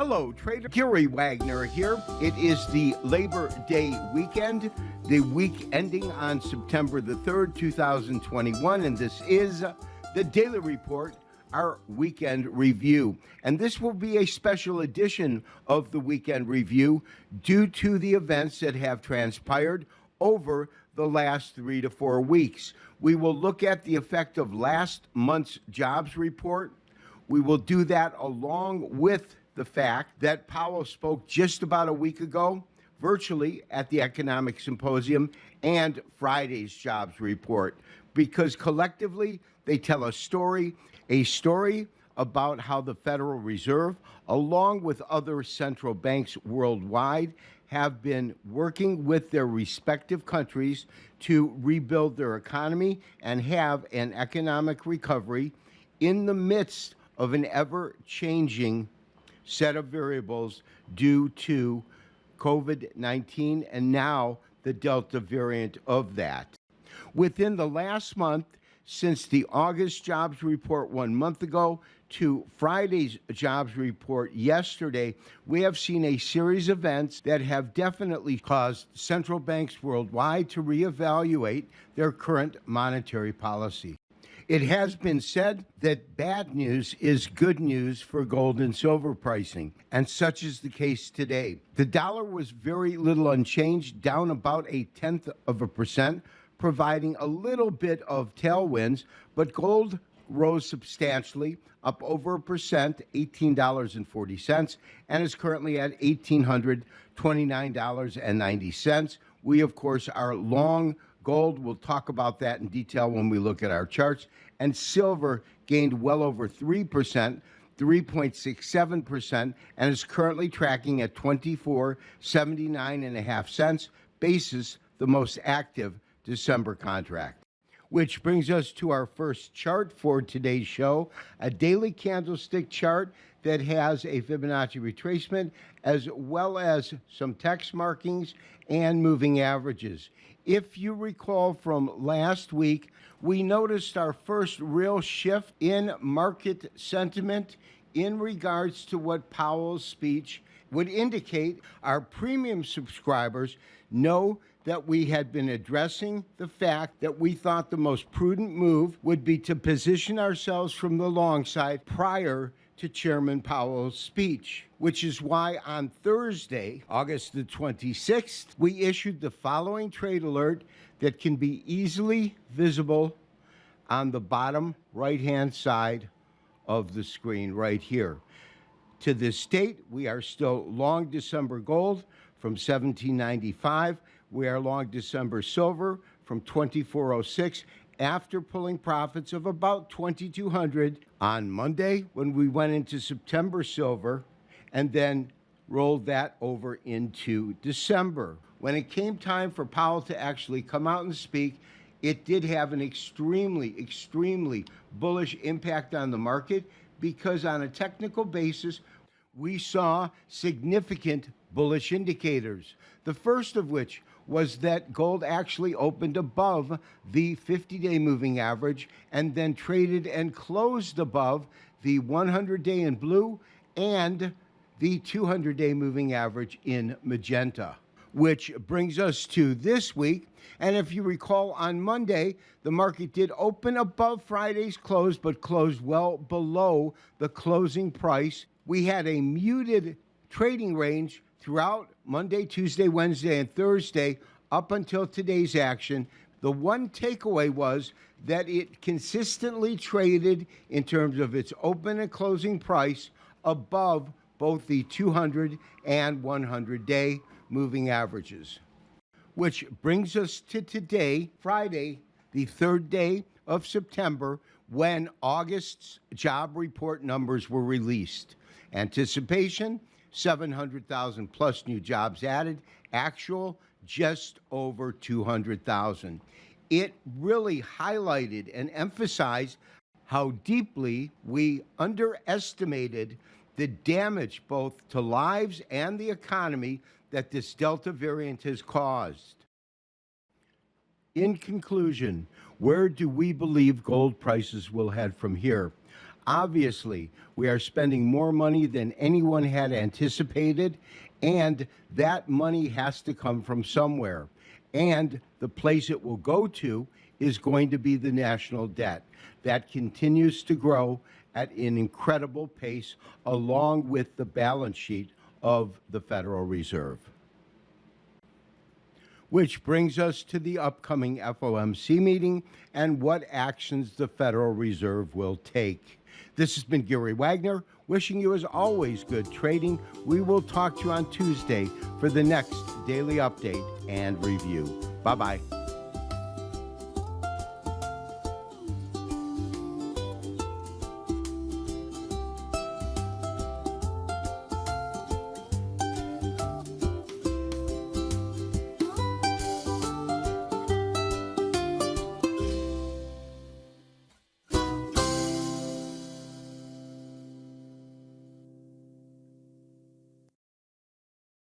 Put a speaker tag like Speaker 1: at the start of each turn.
Speaker 1: Hello, trader. Gary Wagner here. It is the Labor Day weekend, the week ending on September the 3rd, 2021, and this is the Daily Report, our weekend review. And this will be a special edition of the weekend review due to the events that have transpired over the last 3 to 4 weeks. We will look at the effect of last month's jobs report. We will do that along with the fact that Powell spoke just about a week ago, virtually at the Economic Symposium, and Friday's jobs report, because collectively they tell a story about how the Federal Reserve, along with other central banks worldwide, have been working with their respective countries to rebuild their economy and have an economic recovery in the midst of an ever-changing set of variables due to COVID-19 and now the Delta variant of that. Within the last month, since the August jobs report 1 month ago to Friday's jobs report yesterday, we have seen a series of events that have definitely caused central banks worldwide to reevaluate their current monetary policy. It has been said that bad news is good news for gold and silver pricing, and such is the case today. The dollar was very little unchanged, down about 0.1%, providing a little bit of tailwinds, but gold rose substantially, up over 1%, $18.40, and is currently at $1,829.90. We, of course, are long gold. We'll talk about that in detail when we look at our charts. And silver gained well over 3%, 3.67%, and is currently tracking at 24.79.5 cents, basis the most active December contract. Which brings us to our first chart for today's show, a daily candlestick chart that has a Fibonacci retracement as well as some text markings and moving averages. If you recall from last week, we noticed our first real shift in market sentiment in regards to what Powell's speech would indicate. Our premium subscribers know that we had been addressing the fact that we thought the most prudent move would be to position ourselves from the long side prior to Chairman Powell's speech, which is why on Thursday, August the 26th, we issued the following trade alert that can be easily visible on the bottom right-hand side of the screen right here. To this date, we are still long December gold from $17.95. We are long December silver from $24.06 after pulling profits of about $2,200 on Monday when we went into September silver and then rolled that over into December. When it came time for Powell to actually come out and speak, it did have an extremely bullish impact on the market because on a technical basis, we saw significant bullish indicators. The first of which was that gold actually opened above the 50-day moving average and then traded and closed above the 100-day in blue and the 200-day moving average in magenta. Which brings us to this week. And if you recall, on Monday, the market did open above Friday's close, but closed well below the closing price. We had a muted trading range throughout Monday, Tuesday, Wednesday, and Thursday up until today's action. The one takeaway was that it consistently traded in terms of its open and closing price above both the 200 and 100-day moving averages. Which brings us to today, Friday, the 3rd day of September, when August's job report numbers were released. Anticipation, 700,000 plus new jobs added, actual just over 200,000. It really highlighted and emphasized how deeply we underestimated the damage both to lives and the economy that this Delta variant has caused. In conclusion, where do we believe gold prices will head from here? Obviously, we are spending more money than anyone had anticipated, and that money has to come from somewhere. And the place it will go to is going to be the national debt that continues to grow at an incredible pace along with the balance sheet of the Federal Reserve. Which brings us to the upcoming FOMC meeting and what actions the Federal Reserve will take. This has been Gary Wagner, wishing you as always good trading. We will talk to you on Tuesday for the next daily update and review. Bye-bye.